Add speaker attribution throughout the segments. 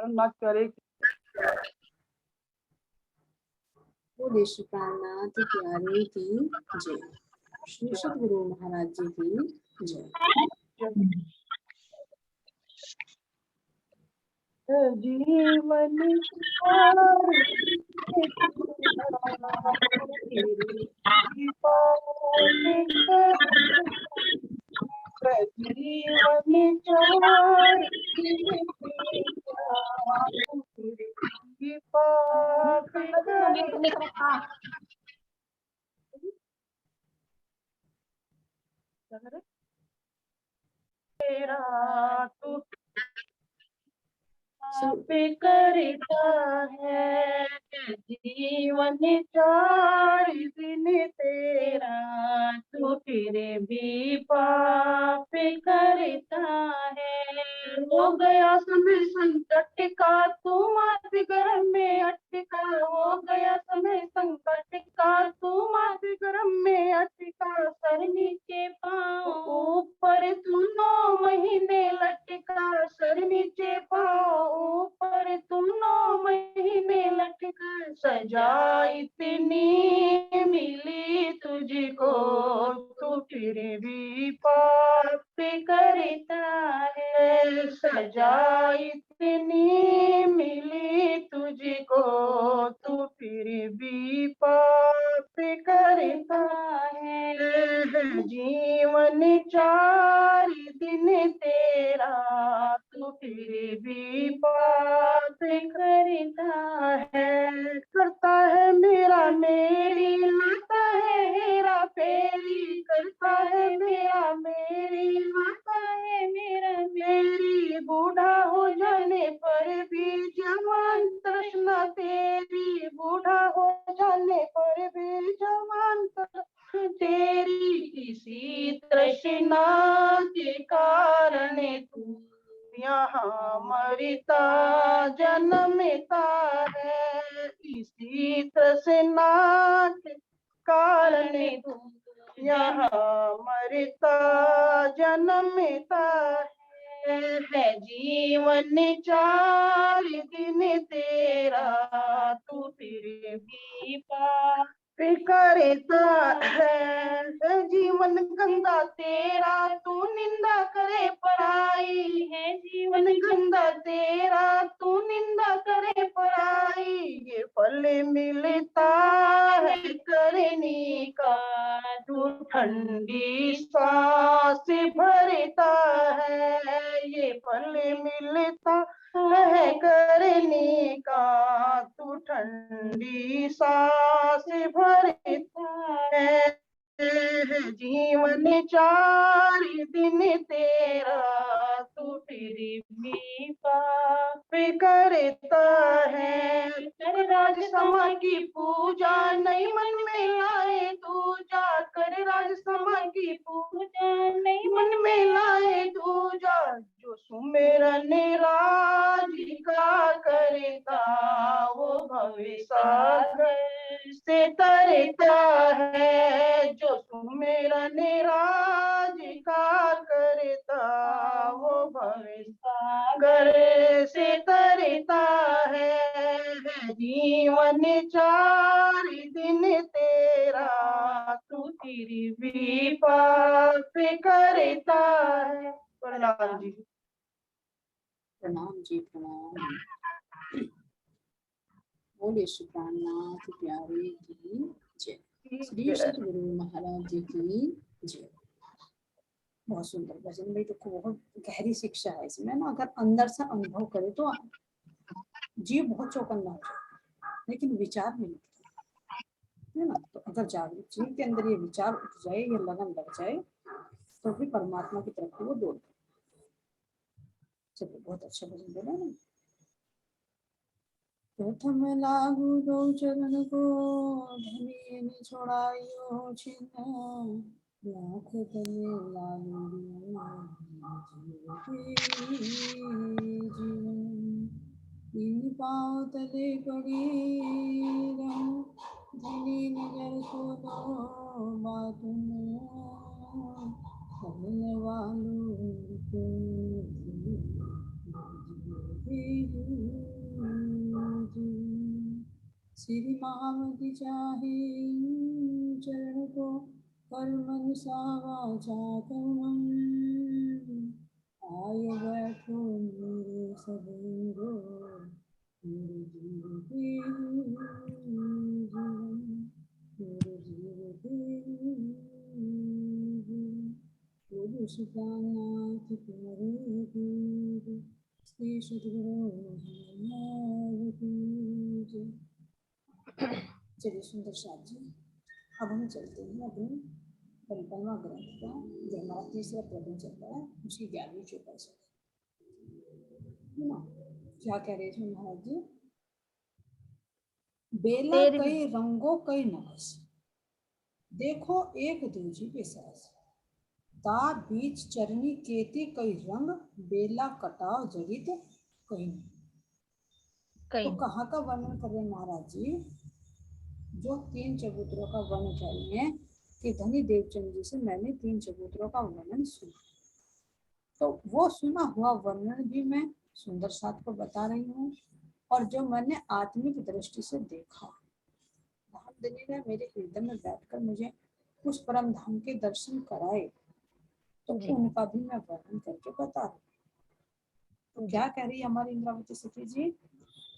Speaker 1: नाच करे।
Speaker 2: बोले श्री प्राणनाथ प्यारे की जय। श्री सद्गुरु महाराज जी की जय।
Speaker 1: जीवन तेरा तू पे करता है जीवन 4 दिन तेरा, तू फिर भी पाप करता है। हो गया समय संकट का तू मात गर्भ में अटका, हो गया समय संकट का तू मात गर्भ में अटका। सर नीचे पाँव ऊपर तू 9 महीने लटका, सर नीचे पाँव ऊपर तू 9 महीने लटका। सजा इतनी मिली तुझको, तू फिर भी पाप करता है। सजा इतनी मिली तुझको, तू फिर भी पाप करता है। जीवन 4 दिन तेरा, तू फिर भी पाप करता है। करता है मेरा मेरी, लाता है हेरा फेरी, करता है मेरा मेरी, लाता है मेरा मेरी। बूढ़ा हो जाने पर भी जवान तृष्णा तेरी, बूढ़ा हो जाने पर भी जवान तेरी। किसी तृष्णा के कारण तू यहाँ मरता जन्मता है, इसी तृष्णा के कारण तू यहाँ मरता जन्मता है। जीवन 4 दिन तेरा, तू फिर भी पाप करता है। जीवन गंदा तेरा, तू निंदा करे पराई है। जीवन गंदा तेरा, तू निंदा करे पराई। ये फल मिलता है करने का, तू ठंडी सांस भरता है। ये फल मिलता है करने का, तू ठंडी सांस भरता है। जीवन 4 दिन तेरा, तू फिर भी पाप करता है। कर राज समा की पूजा नहीं मन में लाए दूजा, कर राज समा की पूजा नहीं मन में लाए दूजा। जो सुमेरन राजिका करता, वो भव सागर से तरता है। जो सुमेरन राजिका करता, वो भव सागर से तरता है। जीवन 4 दिन तेरा, तू फिर भी पाप करता है। प्रणाम जी।
Speaker 2: प्रणाम जी प्रणाम। बोले श्री प्राणनाथ प्यारे की जय। श्री सद्गुरु महाराज जी की जय। बहुत सुंदर भजन भाई, देखो बहुत गहरी शिक्षा है इसमें ना। अगर अंदर से अनुभव करे तो जीव बहुत चौकन्ना हो जाए, लेकिन विचार नहीं है ना। तो अगर जागरूक जीव के अंदर ये विचार उठ जाए, ये लगन लग जाए, तो भी परमात्मा की तरफ वो दौड़। चलिए, बहुत अच्छा भजन बोला ना। प्रथम लागू दो चरण को, धनी ने छोड़ायो छिन्न। लाख तले लागू इन पाँव तले पड़ी रहूं, धनी नजर को दो बात कहने वालों को। श्री महामति चाहे चरण को कर मन सावाचा कर्मम आय बैठो मेरे सदेंगो मेरे जीव के जीवन मेरे जीव के जीवन बोलो सुखनाथ प्यारे गुरु श्री सद्गुरु महाराज की जय। चलिए सुंदर साथ जी, अब हम चलते हैं अपनी परिक्रमा ग्रंथ का जो हमारा तीसरा प्रकरण चल रहा है उसकी 11वीं चौपाई से, है ना। क्या कह रहे थे महाराज जी? बेला कई रंगों कई नवस, देखो एक दूजी के साथ ता बीच चरनी केती कई रंग, बेला कटाव जड़ित कई। तो कहाँ का वर्णन कर रहे महाराज जी? जो 3 चबूतरों का वर्णन कर रहे हैं कि धनी देवचंद जी से मैंने 3 चबूतरों का वर्णन सुना, तो वो सुना हुआ वर्णन भी मैं सुंदर साथ को बता रही हूँ, और जो मैंने आत्मिक दृष्टि से देखा, धनी ने मेरे हृदय में बैठकर मुझे उस परम धाम के दर्शन कराए, तो उनका भी मैं वर्णन करके बता रही हूँ। तो क्या कह रही है हमारी इंद्रावती सखी जी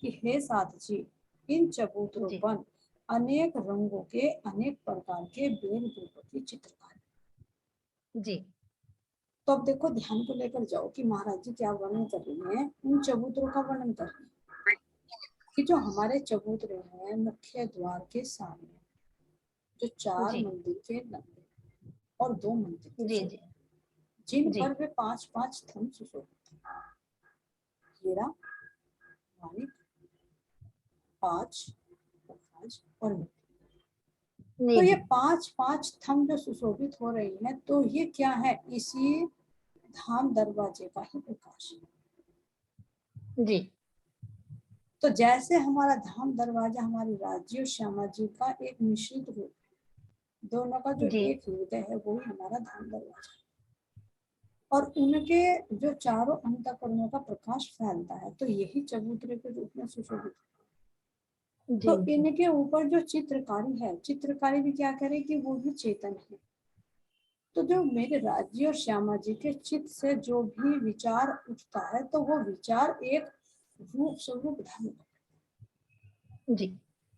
Speaker 2: कि हे साथ जी, इन चबूतरों पर अनेक रंगों के अनेक प्रकार के बेल वृक्षों की चित्रकारी जी। तो अब देखो ध्यान को लेकर जाओ कि महाराज जी क्या वर्णन कर रही हैं, उन चबूतरों का वर्णन कर रही हैं कि जो हमारे चबूतरे हैं मुख्य द्वार के सामने जो 4 मंदिर के लंबे और 2 मंदिर के जिन पर वे 5-5 थंब सुशोभित हैं, हीरा माणिक 5 और तो ये 5-5 थंब जो सुशोभित हो रही हैं, तो ये क्या है? इसी धाम दरवाजे का ही प्रकाश है जी। तो जैसे हमारा धाम दरवाजा हमारी राज्य और श्यामा जी का एक मिश्रित रूप है, दोनों का जो एक हृदय है वो ही हमारा धाम दरवाजा है, और उनके जो चारों अंतःकरणों का प्रकाश फैलता है, तो यही चबूतरे के रूप में सुशोभित है। तो इनके ऊपर जो चित्रकारी है, चित्रकारी भी क्या करे कि वो भी चेतन है। तो जो मेरे राज्य और श्यामा जी के चित्त से जो भी विचार उठता है, तो वो विचार एक रूप स्वरूप धारण जी।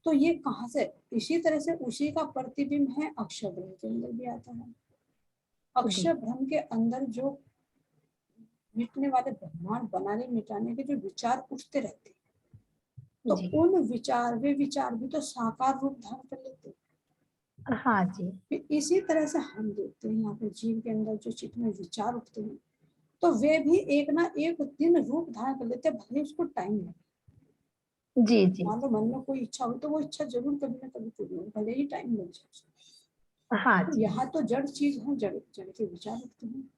Speaker 2: तो ये कहाँ से? इसी तरह से उसी का प्रतिबिंब है अक्षर ब्रह्म के अंदर भी आता है। अक्षर ब्रह्म के अंदर जो मिटने वाले ब्रह्मांड बनाने मिटाने के जो विचार उठते रहते हैं, तो उन विचार भी तो साकार रूप धारण कर लेते हैं। हाँ जी। इसी तरह से हम देखते हैं यहाँ पे जीव के अंदर जो चित्त में विचार उठते हैं, तो वे भी एक ना एक दिन रूप धारण कर लेते हैं, भले उसको टाइम लगे जी जी। मान लो मन में कोई इच्छा हो तो वो इच्छा जरूर कभी ना कभी पूरी हो, भले ही टाइम लग जाए। हाँ जी। यहाँ तो जड़ चीज है, जड़ जड़ के विचार उठते हैं,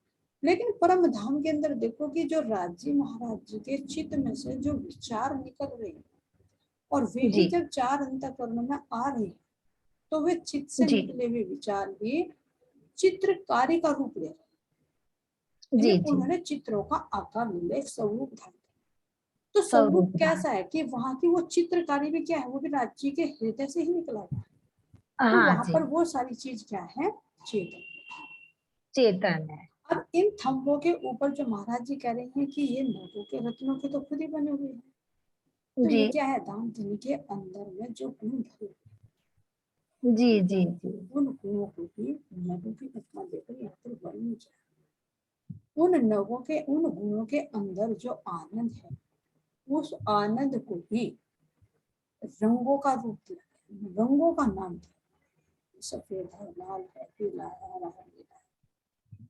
Speaker 2: लेकिन परम धाम के अंदर देखो कि जो राज्य महाराज जी के चित्त में से जो विचार निकल रहे हैं, और वे ही जब 4 अंतःकरण में आ रहे हैं, तो वे चित्त से निकले हुए विचार भी चित्रकारी का रूप ले रहे हैं। उन्होंने चित्रों का आकार ले स्वरूप धारण। तो स्वरूप कैसा है कि वहां की वो चित्रकारी भी क्या है, वो भी राज्य के हृदय से ही निकला हुआ है। तो वहां पर वो सारी चीज क्या है? चेतन है। अब इन थंबों के ऊपर जो महाराज जी कह रहे हैं कि ये नवों के रत्नों के तो खुद ही बने हुए हैं, तो ये क्या है? दान धनी के अंदर में जो गुण भरे जी जी जी, उन गुणों को भी नवों की उपमा देकर यहाँ पर वर्णन किया। उन नवों के उन गुणों के अंदर जो आनंद है, उस आनंद को ही रंगों का रूप दिया, रंगों का नाम दिया। सफेद है, लाल है, पीला है, हरा है, नीला है।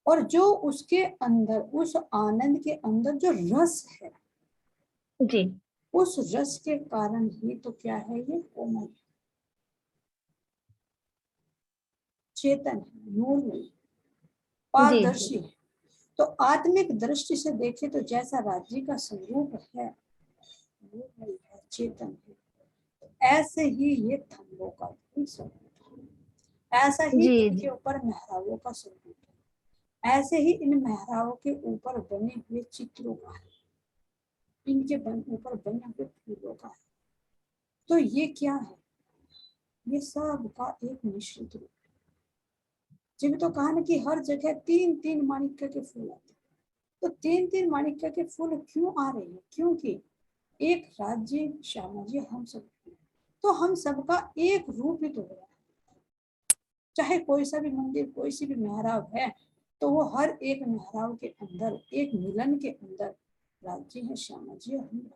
Speaker 2: और जो उसके अंदर उस आनंद के अंदर जो रस है जी, उस रस के कारण ही तो क्या है? ये कोमल चेतन है, नूर नहीं, पारदर्शी है। तो आत्मिक दृष्टि से देखे तो जैसा राज्य का स्वरूप है, नूर नहीं है, चेतन है, ऐसे ही ये थंबों का भी स्वरूप है, ऐसा ही इनके ऊपर मेहराबों का स्वरूप है, ऐसे ही इन मेहराबों के ऊपर बने हुए चित्रों का है, इनके ऊपर बने हुए फूलों का है। तो ये क्या है, ये सब का एक मिश्रित रूप। जब तो कहा ना कि हर जगह 3-3 माणिक्य के फूल आते हैं, तो 3-3 माणिक्य के फूल क्यों आ रहे हैं, क्योंकि एक राज्य श्यामा जी हम सब, तो हम सबका एक रूप ही तो हो रहा है। चाहे कोई सा भी मंदिर, कोई सी भी मेहराब है, तो वो हर एक मेहराब के अंदर, एक मिलन के अंदर राज्य है श्यामा जी और हम।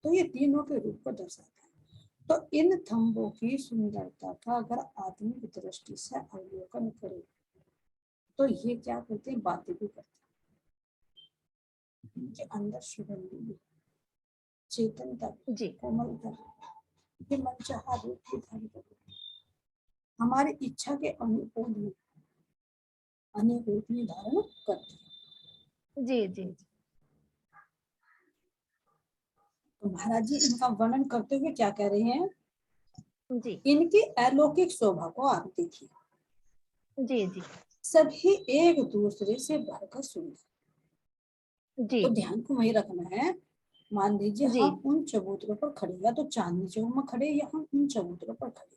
Speaker 2: तो ये तीनों के रूप को दर्शाता है। तो इन थंबों की सुंदरता का अगर आत्मिक दृष्टि से अवलोकन करें तो ये क्या करते हैं, बातें भी करते हैं। इनके अंदर सुगंध भी, चेतनता भी,
Speaker 3: जी
Speaker 2: कोमलता भी, ये मनचाहा रूप भी धारण करते हैं। हमारी इच्छा के अनुकूल भी अनेक रूप में धारण करते हैं।
Speaker 3: जी जी
Speaker 2: तो महाराज जी इनका वर्णन करते हुए क्या कह रहे हैं,
Speaker 3: जी
Speaker 2: इनकी अलौकिक शोभा को आप देखिए,
Speaker 3: जी जी
Speaker 2: सभी एक दूसरे से बढ़कर सुंदर।
Speaker 3: जी
Speaker 2: तो ध्यान को वही रखना है। मान लीजिए
Speaker 3: जी
Speaker 2: हम उन चबूतरों पर खड़े, या तो चांदनी चौक में खड़े, या हम उन चबूतरों पर खड़े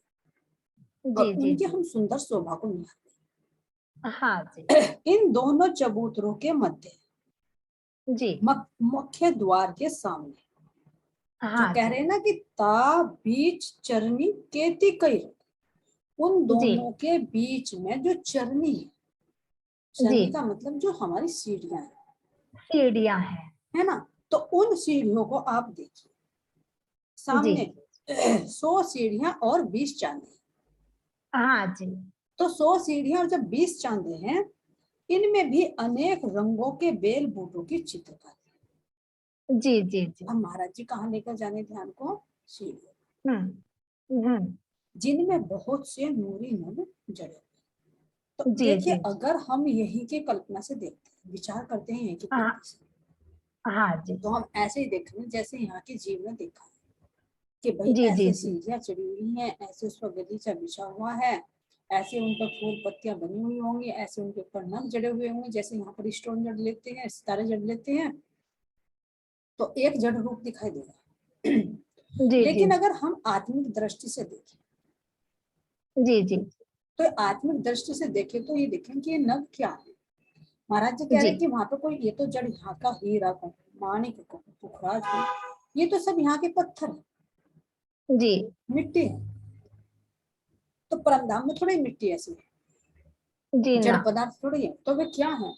Speaker 2: और
Speaker 3: जी जी
Speaker 2: उनके
Speaker 3: जी
Speaker 2: हम सुंदर शोभा को निहारते
Speaker 3: हाँ जी
Speaker 2: हैं। इन दोनों चबूतरों के मध्य
Speaker 3: जी
Speaker 2: मुख्य द्वार के सामने जो
Speaker 3: हाँ
Speaker 2: कह
Speaker 3: जी
Speaker 2: रहे हैं ना कि ता बीच चरनी केती कई, उन
Speaker 3: जी
Speaker 2: दोनों के बीच में जो चरनी है,
Speaker 3: जी
Speaker 2: चरनी का मतलब जो हमारी सीढ़ियां
Speaker 3: सीढ़ियां हैं।
Speaker 2: है ना, तो उन सीढ़ियों को आप देखिए
Speaker 3: जी
Speaker 2: सामने। 100 सीढ़ियां और 20 चांदे,
Speaker 3: हाँ जी
Speaker 2: तो 100 सीढ़ियां और जब 20 चांदे हैं, इनमें भी अनेक रंगों के बेल बूटों की चित्रकारी।
Speaker 3: जी जी जी
Speaker 2: अब महाराज जी कहाँ लेकर जाने ध्यान को, सीढ़ियों,
Speaker 3: हम्म
Speaker 2: जिनमें बहुत से नूरी नभ जड़े हुए। तो
Speaker 3: जी
Speaker 2: देखिए
Speaker 3: जी
Speaker 2: अगर हम यही की कल्पना से देखते हैं, विचार करते हैं कि
Speaker 3: हाँ
Speaker 2: पत्ती से,
Speaker 3: हाँ जी
Speaker 2: तो हम ऐसे ही देखेंगे जैसे यहाँ के जीव ने देखा है कि भाई
Speaker 3: जी जी
Speaker 2: ऐसे
Speaker 3: जी
Speaker 2: सीढ़ियां चढ़ी हुई हैं, ऐसे उस पर गलीचा बिछा हुआ है, ऐसे उन पर फूल पत्तियां बनी हुई होंगी, ऐसे उनके ऊपर नग जड़े हुए होंगे, जैसे यहाँ पर स्टोन जड़ लेते हैं, सितारे जड़ लेते हैं, तो एक जड़ रूप दिखाई देगा।
Speaker 3: जी जी
Speaker 2: लेकिन अगर हम आत्मिक दृष्टि से देखें,
Speaker 3: जी जी
Speaker 2: तो आत्मिक दृष्टि से देखें तो ये देखें कि ये नग क्या है। महाराज जी कह रहे
Speaker 3: जी
Speaker 2: हैं कि वहां पर कोई, ये तो जड़ यहाँ का हीरा को, माणिक को, पुखराज को, ये तो सब यहाँ के पत्थर है,
Speaker 3: जी
Speaker 2: मिट्टी है। तो परमधाम में थोड़ी मिट्टी ऐसी
Speaker 3: जी
Speaker 2: है, जड़
Speaker 3: ना
Speaker 2: पदार्थ थोड़ी है, तो वे क्या है,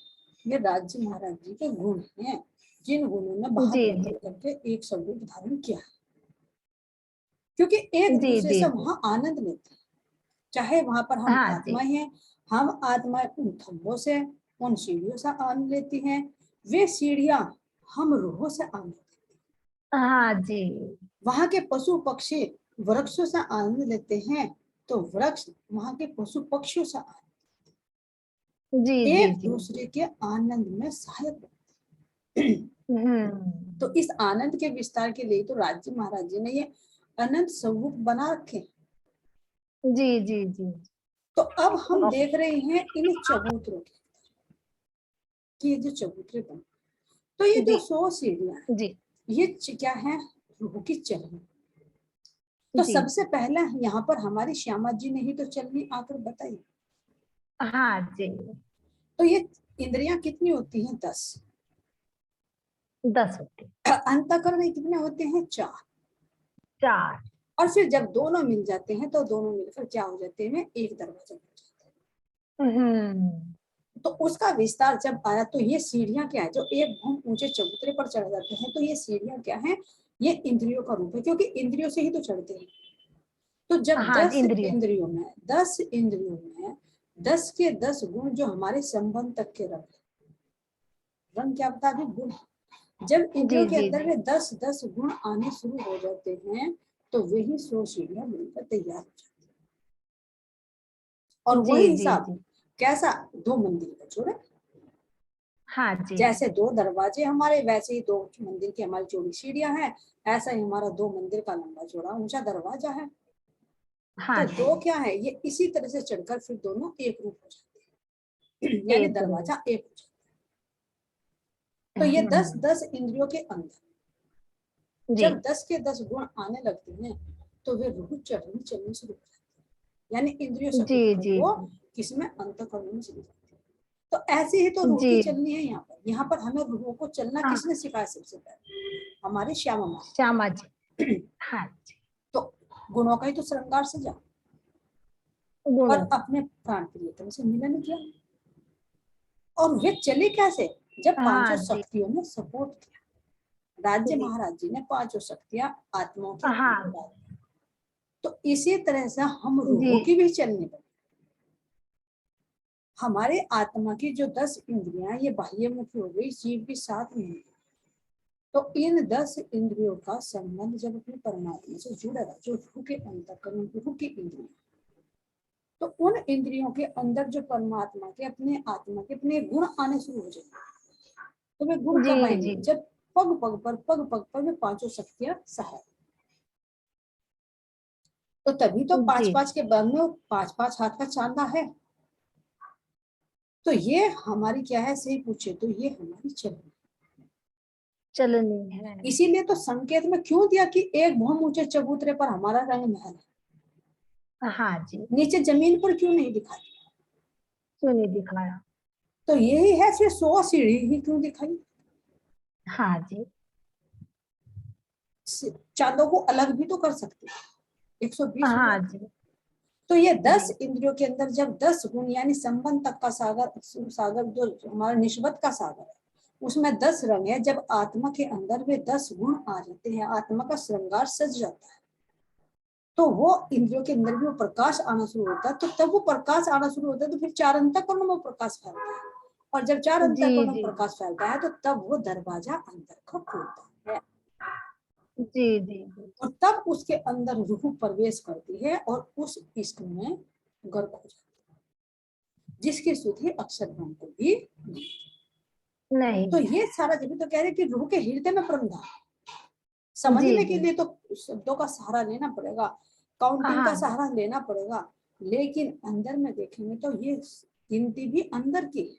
Speaker 2: ये राज्य महाराज जी के गुण हैं, जिन गुणों ने बाहर
Speaker 3: जी जी
Speaker 2: प्रकट करके एक स्वरूप धारण किया है। क्योंकि एक
Speaker 3: जी
Speaker 2: दूसरे
Speaker 3: जी
Speaker 2: से
Speaker 3: जी
Speaker 2: वहां आनंद लेते हैं, चाहे वहां पर हम
Speaker 3: हाँ जी
Speaker 2: आत्माएं हैं, हम आत्माएं उन थंबों से, उन सीढ़ियों से आनंद लेती हैं, वे सीढ़ियां हम रूहों से आनंद लेते हैं।
Speaker 3: हाँ जी
Speaker 2: वहां के पशु पक्षी वृक्षों से आनंद लेते हैं, तो वृक्ष वहां के पशु पक्षियों से आनंद,
Speaker 3: जी जी
Speaker 2: एक
Speaker 3: जी
Speaker 2: दूसरे के आनंद में सहायक बनते हैं। तो इस आनंद के विस्तार के लिए तो राज्य महाराज जी ने ये अनंत स्वरूप बना रखे।
Speaker 3: जी जी जी
Speaker 2: तो अब हम देख रहे हैं इन चबूतरों के, कि ये जो चबूतरे बने, तो ये जो
Speaker 3: जी
Speaker 2: 100 सीढ़ियां हैं,
Speaker 3: जी
Speaker 2: ये क्या है, रूह की चलनी। तो
Speaker 3: जी
Speaker 2: सबसे पहला यहाँ पर हमारी श्यामा जी ने ही तो चलनी आकर बताई।
Speaker 3: हाँ जी
Speaker 2: तो ये इंद्रियां कितनी होती हैं, 10।
Speaker 3: 10 होते,
Speaker 2: अंतःकरण कितने होते हैं, 4।
Speaker 3: 4
Speaker 2: और फिर जब दोनों मिल जाते हैं तो दोनों मिलकर क्या हो जाते हैं, एक दरवाजा बन जाता
Speaker 3: हम्म
Speaker 2: है। तो उसका विस्तार जब आया तो ये सीढ़ियां क्या है, जो एक हम ऊंचे चबूतरे पर चढ़ जाते हैं, तो ये सीढ़ियां क्या है, ये इंद्रियों का रूप है, क्योंकि इंद्रियों से ही तो चढ़ते हैं। तो जब
Speaker 3: हाँ
Speaker 2: 10
Speaker 3: इंद्रियों से,
Speaker 2: इंद्रियों में 10 इंद्रियों में 10 के 10 गुण जो हमारे संबंध तक के रंग, रंग क्या बता दें, गुण। जब
Speaker 3: जी
Speaker 2: इंद्रियों के
Speaker 3: जी
Speaker 2: अंदर
Speaker 3: जी
Speaker 2: में 10-10 गुण आने शुरू हो जाते हैं, तो वही 100 सीढ़ियां मिलकर तैयार हो जाती हैं। और
Speaker 3: जी
Speaker 2: वही
Speaker 3: जी
Speaker 2: हिसाब
Speaker 3: जी
Speaker 2: कैसा, 2 मंदिर का जोड़ा,
Speaker 3: हाँ जी
Speaker 2: जैसे 2 दरवाजे हमारे, वैसे ही 2 मंदिर की हमारी चौड़ी सीढ़ियां हैं, ऐसा ही हमारा 2 मंदिर का लंबा चौड़ा ऊंचा दरवाजा है।
Speaker 3: हाँ
Speaker 2: तो
Speaker 3: जी
Speaker 2: 2 क्या है, ये इसी तरह से चढ़कर फिर दोनों एक रूप हो जाते हैं। यानी
Speaker 3: एक रूप,
Speaker 2: दरवाजा एक हो जाता है। तो ये 10
Speaker 3: हम्म
Speaker 2: 10 इंद्रियों के अंदर,
Speaker 3: जी
Speaker 2: जब 10 के 10 गुण आने लगते हैं तो वे रूह चढ़नी चलनी शुरू हो जाती है, यानी इंद्रियों
Speaker 3: जी
Speaker 2: शक्ति
Speaker 3: जी
Speaker 2: वो किसमें अंतःकरण में चली जाती है। तो ऐसे ही तो रूह
Speaker 3: जी
Speaker 2: की चलनी है यहाँ पर हमें रूह को चलना
Speaker 3: हाँ
Speaker 2: किसने सिखाया? सबसे पहले हमारे श्यामा माँ।
Speaker 3: श्यामा जी। हाँ जी
Speaker 2: तो गुणों का ही तो श्रृंगार सजा और
Speaker 3: गुणों
Speaker 2: अपने प्राण प्रियतम से मिलन किया। और वे चले कैसे? जब पांचों
Speaker 3: हाँ जी
Speaker 2: शक्तियों ने सपोर्ट किया। राज्य
Speaker 3: जी
Speaker 2: महाराज जी ने पांचों शक्तियां आत्माओं के
Speaker 3: हाँ
Speaker 2: अंदर डाल दी। तो इसी तरह से हम
Speaker 3: जी
Speaker 2: रूहों की भी चलनी पड़ी। हमारे आत्मा की जो 10 इंद्रियां ये बाह्यमुखी हो गई, जीव की 7 इंद्रियां। तो इन 10 इंद्रियों का संबंध जब अपने परमात्मा से जुड़ेगा, जो रूह के अंतःकरण रूह की इंद्रियां, तो उन इंद्रियों के अंदर जो परमात्मा के अपने आत्मा के अपने गुण आने शुरू हो जाएंगे। तो वे गुण कब
Speaker 3: जी
Speaker 2: आएंगे?
Speaker 3: जी
Speaker 2: जब पग पग पर वे पांचों शक्तियां सहाय। तो तभी तो पांच
Speaker 3: जी
Speaker 2: पांच के बल में 5-5 हाथ का चांदा है। तो ये हमारी क्या है? सही पूछे तो ये हमारी चलनी।
Speaker 3: चलनी है।
Speaker 2: इसीलिए तो संकेत में क्यों दिया कि एक बहुत ऊंचे चबूतरे पर हमारा रंग महल है,
Speaker 3: हाँ जी
Speaker 2: नीचे जमीन पर क्यों नहीं दिखाई?
Speaker 3: क्यों नहीं दिखाया?
Speaker 2: तो यही है, फिर 100 सीढ़ी ही क्यों दिखाई?
Speaker 3: हाँ जी
Speaker 2: चांदों को अलग भी तो कर सकते हैं, 120
Speaker 3: हाँ
Speaker 2: हुआ।
Speaker 3: जी
Speaker 2: तो ये 10
Speaker 3: जी
Speaker 2: इंद्रियों के अंदर जब 10 गुण यानी संबंध तक का सागर, सागर जो हमारा निस्बत का सागर है, उसमें 10 रंग है। जब आत्मा के अंदर वे 10 गुण आ जाते हैं, आत्मा का श्रृंगार सज जाता है, तो वो इंद्रियों के अंदर भी वो प्रकाश आना शुरू होता है। तो तब वो प्रकाश आना शुरू होता है तो फिर 4 अंतःकरण में वो प्रकाश फैलता है। और जब 4
Speaker 3: जी
Speaker 2: अंतःकरण में
Speaker 3: जी
Speaker 2: प्रकाश फैलता है तो तब वो दरवाजा अंदर का खुलता है
Speaker 3: जी जी जी
Speaker 2: और तब उसके अंदर रूह प्रवेश करती है और उस इश्क में गर्क हो जाती है, जिसकी सुधि अक्षर ब्रह्म को भी नहीं।
Speaker 3: नहीं
Speaker 2: तो
Speaker 3: है।
Speaker 2: ये सारा जब तो कह रहे कि रूह के हृदय में परम
Speaker 3: जी
Speaker 2: समझने के
Speaker 3: जी
Speaker 2: लिए तो शब्दों का सहारा लेना पड़ेगा, काउंटिंग का
Speaker 3: हाँ जी
Speaker 2: सहारा लेना पड़ेगा, लेकिन अंदर में देखेंगे तो ये गिनती भी अंदर की है।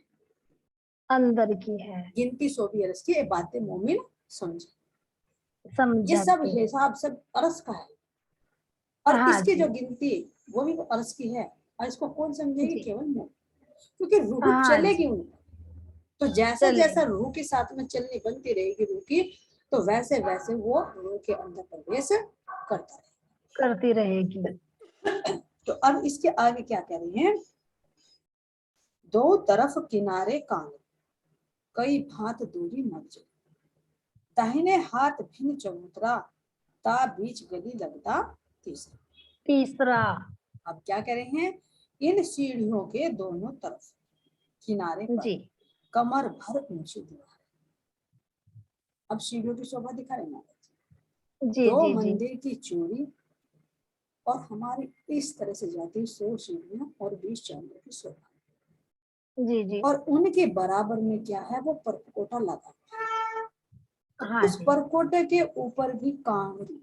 Speaker 3: अंदर की है।
Speaker 2: गिनती 100 भी अरस की, ये बातें मोमिन समझे। ये सब
Speaker 3: समझते हैं।
Speaker 2: हिसाब सब अरस का है और
Speaker 3: हाँ
Speaker 2: इसकी
Speaker 3: जी
Speaker 2: जो गिनती वो भी अरस की है। और इसको कौन समझेगी?
Speaker 3: जी
Speaker 2: केवल मोमिन, क्योंकि रूह
Speaker 3: हाँ
Speaker 2: चलेगी
Speaker 3: जी
Speaker 2: उनको। तो जैसा जैसा
Speaker 3: चलेगी
Speaker 2: रूह के साथ में चलनी बनती रहेगी रूह की, तो वैसे वैसे वो रूह के अंदर प्रवेश करता है।
Speaker 3: करती रहेगी।
Speaker 2: तो अब इसके आगे क्या कह रही हैं? दो तरफ किनारे कान, कई भांत दूरी मर्ज, दाहिने हाथ भिन्न चबूतरा, ता बीच गली लगता तीसरा।
Speaker 3: तीसरा
Speaker 2: अब क्या कह रहे हैं? इन सीढ़ियों के दोनों तरफ किनारे पर
Speaker 3: जी
Speaker 2: कमर भर ऊंची दीवार। अब सीढ़ियों की शोभा दिखा रहे हैं।
Speaker 3: जी
Speaker 2: दो
Speaker 3: जी जी
Speaker 2: मंदिर की चोरी और हमारी इस तरह से जाती 100 सीढ़ियां और 20 चांदों की शोभा।
Speaker 3: जी जी
Speaker 2: और उनके बराबर में क्या है? वो परकोटा लगा। तो
Speaker 3: हाँ
Speaker 2: उस
Speaker 3: जी
Speaker 2: परकोटे के ऊपर भी कांगड़ी,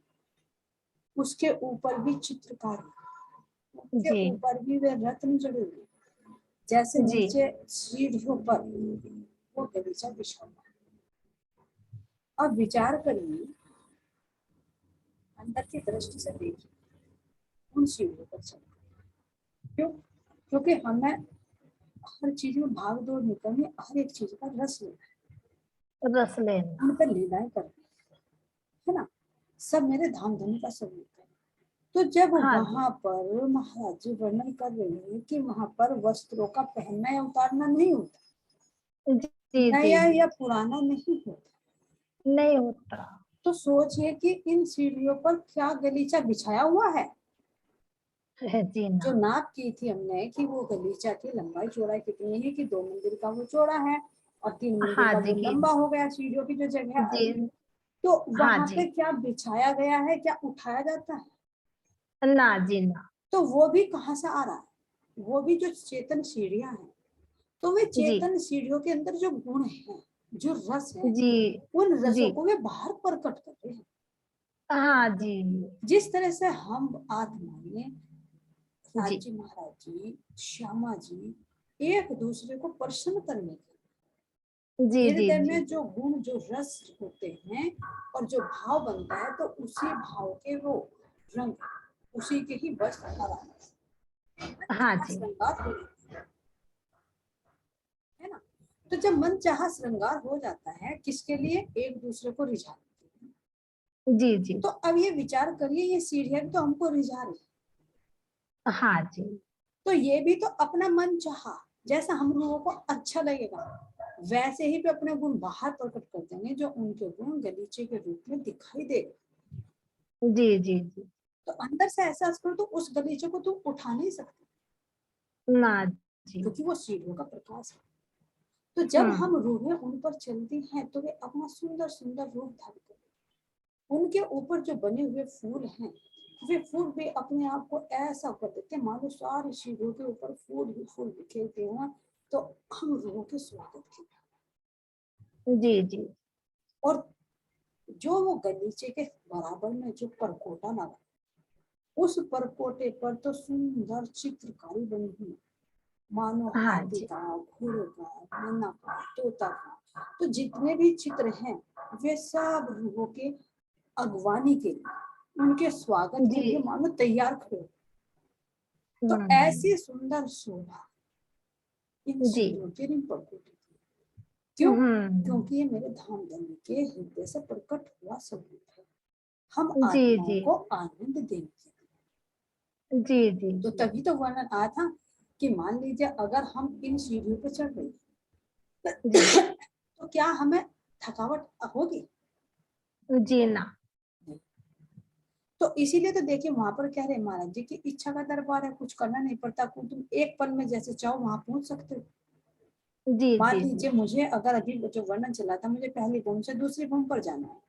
Speaker 2: उसके ऊपर भी चित्रकारी, उसके
Speaker 3: जी
Speaker 2: ऊपर भी वे रत्न जड़े हुए, जैसे
Speaker 3: जी
Speaker 2: नीचे सीढ़ियों पर वो गलीचा बिछा हुआ। अब विचार करिए, अंदर की दृष्टि से देखिए, उन सीढ़ियों पर चल। क्यों? क्योंकि हमें हर चीज में भाग दौड़ नहीं करनी, हर एक चीज का रस लेना
Speaker 3: रस
Speaker 2: है,
Speaker 3: लेना।
Speaker 2: उन पर लीलाएं करनी है ना। सब मेरे धाम धनी का स्वरूप है। तो जब
Speaker 3: हाँ जी
Speaker 2: वहां पर महाराज जी वर्णन कर रहे हैं कि वहां पर वस्त्रों का पहनना या उतारना नहीं होता,
Speaker 3: जी जी
Speaker 2: नया
Speaker 3: जी
Speaker 2: या पुराना नहीं होता,
Speaker 3: नहीं होता।
Speaker 2: तो सोचिए कि इन सीढ़ियों पर क्या गलीचा बिछाया हुआ है।
Speaker 3: है जी
Speaker 2: जो
Speaker 3: ना।
Speaker 2: नाप की थी हमने कि वो गलीचा की लंबाई चौड़ाई कितनी है, कि 2 मंदिर का वो चौड़ा है और 3 मंदिर
Speaker 3: हाँ
Speaker 2: का
Speaker 3: जी
Speaker 2: वो
Speaker 3: की
Speaker 2: लंबा हो गया, सीढ़ियों की जो जगह
Speaker 3: जी
Speaker 2: आई। तो
Speaker 3: हाँ
Speaker 2: वहां
Speaker 3: जी
Speaker 2: पे क्या बिछाया गया है? क्या उठाया जाता है?
Speaker 3: ना जी ना।
Speaker 2: तो वो भी कहाँ से आ रहा है? वो भी जो चेतन सीढ़ियां हैं, तो वे
Speaker 3: जी
Speaker 2: चेतन सीढ़ियों के अंदर जो गुण हैं, जो रस है,
Speaker 3: जी
Speaker 2: उन
Speaker 3: जी
Speaker 2: रसों को वे बाहर प्रकट कर रहे हैं।
Speaker 3: हाँ जी
Speaker 2: जिस तरह से हम आत्मा में
Speaker 3: जी
Speaker 2: राज्य महाराज जी, श्यामा जी एक दूसरे को प्रसन्न करने के
Speaker 3: जी जी
Speaker 2: हृदय
Speaker 3: जी
Speaker 2: में जो गुण, जो रस होते हैं और जो भाव बनता है, तो उसी भाव के वो रंग, उसी के ही वस्त्र आराम
Speaker 3: हाँ जी
Speaker 2: श्रृंगार हो जाता है ना। तो जब मन चाहा श्रृंगार हो जाता है, किसके लिए? एक दूसरे को रिझाने के लिए।
Speaker 3: जी जी
Speaker 2: तो अब ये विचार करिए, ये सीढ़ियां भी तो हमको रिझा रही,
Speaker 3: हाँ जी
Speaker 2: तो ये भी तो अपना मन चाहा, जैसा हम लोगों को अच्छा लगेगा वैसे ही भी अपने गुण बाहर प्रकट कर देंगे, जो उनके गुण गलीचे के रूप में दिखाई देगा।
Speaker 3: जी जी जी
Speaker 2: तो अंदर से एहसास करो, तो उस गलीचे को तुम उठा नहीं सकते,
Speaker 3: ना जी
Speaker 2: क्योंकि वो सीढ़ियों का प्रकाश है। तो जब हम रूहें उन पर चलती हैं, तो वे अपना सुंदर सुंदर रूप धारण करते हैं। उनके ऊपर जो बने हुए फूल हैं, वे फूल भी अपने आप को ऐसा कर देते हैं मानो सारी सीढ़ियों के ऊपर फूल ही फूल बिखेरते हैं। तो हम रूहों के स्वागत की,
Speaker 3: जी जी
Speaker 2: और जो वो गलीचे के बराबर में जो परकोटा लगा, उस परकोटे पर तो सुंदर चित्रकारी बनी हुई, मानो
Speaker 3: हाँ
Speaker 2: हाथी
Speaker 3: जी
Speaker 2: का, घोड़े का, मैना का, तोता का। तो जितने भी चित्र हैं, वे सब रूहों के अगवानी के लिए, उनके स्वागत के लिए
Speaker 3: जी
Speaker 2: मानो तैयार खड़े। तो ऐसी सुंदर शोभा इन
Speaker 3: जी
Speaker 2: सीढ़ियों के, इन परकोटे की। क्यों?
Speaker 3: हम्म
Speaker 2: क्योंकि ये मेरे धाम धनी के हृदय से प्रकट हुआ स्वरूप है, हम
Speaker 3: जी
Speaker 2: आत्माओं
Speaker 3: जी
Speaker 2: को आनंद देने के लिए।
Speaker 3: जी जी
Speaker 2: तो
Speaker 3: जी
Speaker 2: तभी तो वर्णन आया था कि मान लीजिए अगर हम इन सीढ़ियों पर चढ़ रहे
Speaker 3: जी
Speaker 2: तो क्या हमें थकावट होगी?
Speaker 3: जी ना
Speaker 2: तो इसीलिए तो देखिए वहां पर कह रहे महाराज जी की इच्छा का दरबार है, कुछ करना नहीं पड़ता, तुम एक पल में जैसे चाहो वहां पहुंच सकते हो।
Speaker 3: जी
Speaker 2: मान
Speaker 3: जी जी
Speaker 2: लीजिए मुझे अगर अभी जो वर्णन चला था, मुझे पहली भूमि से दूसरी भूमि पर जाना है,